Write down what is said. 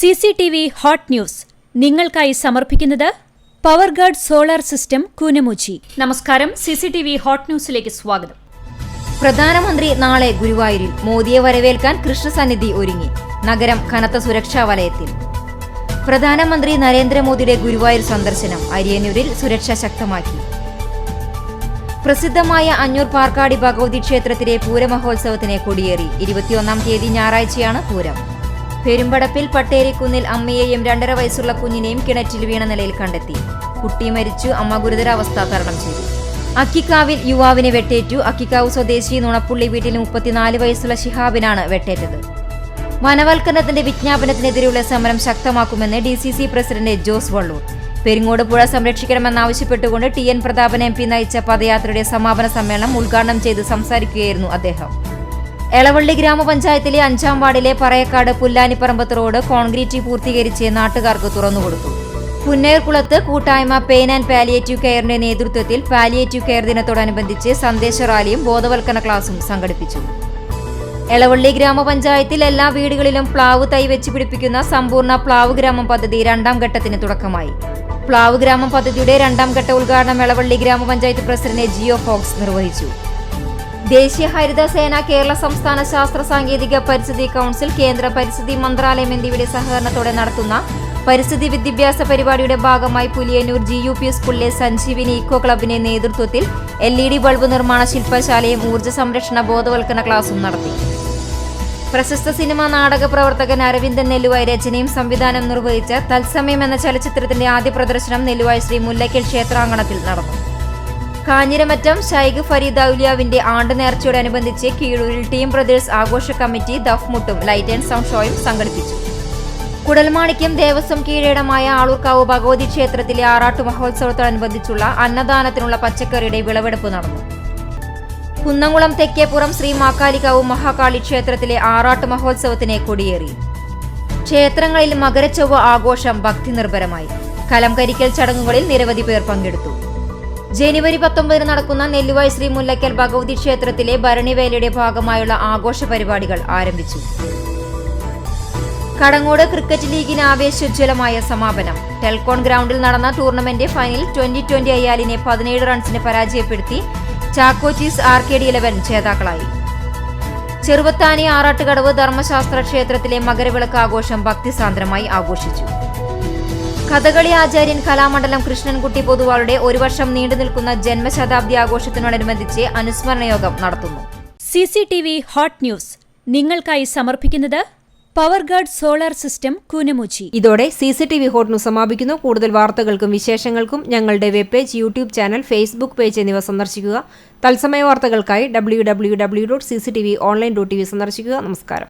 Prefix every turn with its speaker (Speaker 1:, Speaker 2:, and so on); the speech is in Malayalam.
Speaker 1: CCTV ഹോട്ട് ന്യൂസ് നിങ്ങൾക്കായി സമർപ്പിക്കുന്നത് പവർഗഡ് സോളാർ സിസ്റ്റം കൂനമുച്ചി. നമസ്കാരം, CCTV ഹോട്ട് ന്യൂസിലേക്ക് സ്വാഗതം.
Speaker 2: പ്രധാനമന്ത്രി നാളെ ഗുരുവായൂരിൽ. മോദിയെ വരവേൽക്കാൻ കൃഷ്ണസന്നിധി ഒരുങ്ങി. നഗരം കനത്ത സുരക്ഷാ വലയത്തിൽ. പ്രധാനമന്ത്രി നരേന്ദ്രമോദിയുടെ ഗുരുവായൂർ സന്ദർശനം. അരിയന്നൂരിൽ സുരക്ഷ ശക്തമാക്കി. പ്രസിദ്ധമായ അഞ്ഞൂർ പാർക്കാടി ഭഗവതി ക്ഷേത്രത്തിലെ പൂരമഹോത്സവത്തിന് കൊടിയേറി. 21-ാം തീയതി ഞായറാഴ്ചയാണ് പൂരം. പെരുമ്പടപ്പിൽ പട്ടേരിക്കുന്നിൽ അമ്മയെയും 2.5 വയസ്സുള്ള കുഞ്ഞിനെയും കിണറ്റിൽ വീണ നിലയിൽ കണ്ടെത്തി. കുട്ടി മരിച്ചു, അമ്മ ഗുരുതരാവസ്ഥ തരണം ചെയ്തു. അക്കിക്കാവിൽ യുവാവിനെ വെട്ടേറ്റു. അക്കിക്കാവ് സ്വദേശി നുണപ്പുള്ളി വീട്ടിൽ 34 വയസ്സുള്ള ശിഹാബിനാണ് വെട്ടേറ്റത്. വനവൽക്കരണത്തിന്റെ വിജ്ഞാപനത്തിനെതിരെയുള്ള സമരം ശക്തമാക്കുമെന്ന് DCC പ്രസിഡന്റ് ജോസ് വള്ളൂർ. പെരിങ്ങോട് പുഴ സംരക്ഷിക്കണമെന്നാവശ്യപ്പെട്ടുകൊണ്ട് TN പ്രതാപൻ MP നയിച്ച പദയാത്രയുടെ സമാപന സമ്മേളനം ഉദ്ഘാടനം ചെയ്ത് സംസാരിക്കുകയായിരുന്നു അദ്ദേഹം. എളവള്ളി ഗ്രാമപഞ്ചായത്തിലെ 5-ാം വാർഡിലെ പറയക്കാട് പുല്ലാനിപ്പറമ്പത്ത് റോഡ് കോൺക്രീറ്റ് പൂർത്തീകരിച്ച് നാട്ടുകാർക്ക് തുറന്നുകൊടുത്തു. പുന്നേർകുളത്ത് കൂട്ടായ്മ പെയിൻ ആൻഡ് പാലിയേറ്റീവ് കെയറിന്റെ നേതൃത്വത്തിൽ പാലിയേറ്റീവ് കെയർ ദിനത്തോടനുബന്ധിച്ച് സന്ദേശ റാലിയും ബോധവൽക്കരണ ക്ലാസും സംഘടിപ്പിച്ചു. എളവള്ളി ഗ്രാമപഞ്ചായത്തിൽ എല്ലാ വീടുകളിലും പ്ലാവ് തൈ വെച്ച് പിടിപ്പിക്കുന്ന സമ്പൂർണ്ണ പ്ലാവ് ഗ്രാമം പദ്ധതി 2-ാം ഘട്ടത്തിന് തുടക്കമായി. പ്ലാവ് ഗ്രാമം പദ്ധതിയുടെ 2-ാം ഘട്ട ഉദ്ഘാടനം എളവള്ളി ഗ്രാമപഞ്ചായത്ത് പ്രസിഡന്റ് ജിയോ ഫോക്സ് നിർവഹിച്ചു. ദേശീയ ഹരിത സേന, കേരള സംസ്ഥാന ശാസ്ത്ര സാങ്കേതിക പരിസ്ഥിതി കൗൺസിൽ, കേന്ദ്ര പരിസ്ഥിതി മന്ത്രാലയം എന്നിവയുടെ സഹകരണത്തോടെ നടത്തുന്ന പരിസ്ഥിതി വിദ്യാഭ്യാസ പരിപാടിയുടെ ഭാഗമായി പുലിയന്നൂർ GUP സ്കൂളിലെ സഞ്ജീവിനി ഇക്കോ ക്ലബിന്റെ നേതൃത്വത്തിൽ LED ബൾബ് നിർമ്മാണ ശില്പശാലയും ഊർജ്ജ സംരക്ഷണ ബോധവൽക്കരണ ക്ലാസും നടത്തി. പ്രശസ്ത സിനിമാ നാടക പ്രവർത്തകൻ അരവിന്ദൻ നെല്ലുവായി രചനയും സംവിധാനം നിർവഹിച്ച തത്സമയം എന്ന ചലച്ചിത്രത്തിന്റെ ആദ്യ പ്രദർശനം നെല്ലുവായി ശ്രീ മുല്ലയ്ക്കൽ ക്ഷേത്രാങ്കണത്തിൽ നടന്നു. കാഞ്ഞിരമറ്റം ഷൈഖ് ഫരീദ് ഔലിയാവിന്റെ ആണ്ട് നേർച്ചയോടനുബന്ധിച്ച് കീഴൂരിൽ ടീം ബ്രദേഴ്സ് ആഘോഷ കമ്മിറ്റി ദഫ്മുട്ടും ലൈറ്റ് ആൻഡ് സൗണ്ട് ഷോയും സംഘടിപ്പിച്ചു. കുടൽമാണിക്യം ദേവസ്വം കീഴടമായ ആളൂർക്കാവ് ഭഗവതി ക്ഷേത്രത്തിലെ ആറാട്ട് മഹോത്സവത്തോടനുബന്ധിച്ചുള്ള അന്നദാനത്തിനുള്ള പച്ചക്കറിയുടെ വിളവെടുപ്പ് നടന്നു. കുന്നംകുളം തെക്കേപ്പുറം ശ്രീ മാക്കാലിക്കാവ് മഹാകാളി ക്ഷേത്രത്തിലെ ആറാട്ട് മഹോത്സവത്തിന് കൊടിയേറി. ക്ഷേത്രങ്ങളിൽ മകരച്ചൊവ്വ ആഘോഷം ഭക്തി നിർഭരമായി. കലംകരിക്കൽ ചടങ്ങുകളിൽ നിരവധി പേർ പങ്കെടുത്തു. ജനുവരി 19 നടക്കുന്ന നെല്ലുവായി ശ്രീ മുല്ലയ്ക്കൽ ഭഗവതി ക്ഷേത്രത്തിലെ ഭരണിവേലയുടെ ഭാഗമായുള്ള ആഘോഷ പരിപാടികൾ ആരംഭിച്ചു. കടങ്ങോട് ക്രിക്കറ്റ് ലീഗിന് ആവേശോജ്വലമായ സമാപനം. ടെൽകോൺ ഗ്രൗണ്ടിൽ നടന്ന ടൂർണമെന്റ് ഫൈനലിൽ 2020 അയ്യാലിനെ 17 റൺസിന് പരാജയപ്പെടുത്തി ചാക്കോച്ചീസ് ആർക്കേഡ് 11 ജേതാക്കളായി. ചെറുവത്താനി ആറാട്ടുകടവ് ധർമ്മശാസ്ത്ര ക്ഷേത്രത്തിലെ മകരവിളക്ക് ആഘോഷം ഭക്തിസാന്ദ്രമായി ആഘോഷിച്ചു. കഥകളി ആചാര്യൻ കലാമണ്ഡലം കൃഷ്ണൻകുട്ടി പൊതുവാളുടെ 1 വർഷം നീണ്ടുനിൽക്കുന്ന ജന്മശതാബ്ദി ആഘോഷത്തിനോടനുബന്ധിച്ച് അനുസ്മരണ യോഗം നടത്തുന്നു.
Speaker 1: CCTV ഹോട്ട് ന്യൂസ് നിങ്ങൾക്കായി സമർപ്പിക്കുന്നത് പവർഗഡ് സോളാർ സിസ്റ്റം കൂനമുച്ചി.
Speaker 2: ഇതോടെ CCTV ഹോട്ട് ന്യൂസ് സമാപിക്കുന്നു. കൂടുതൽ വാർത്തകൾക്കും വിശേഷങ്ങൾക്കും ഞങ്ങളുടെ web page, YouTube channel, Facebook page എന്നിവ സന്ദർശിക്കുക. തത്സമയ വാർത്തകൾക്കായി www.cctv.online.tv സന്ദർശിക്കുക. നമസ്കാരം.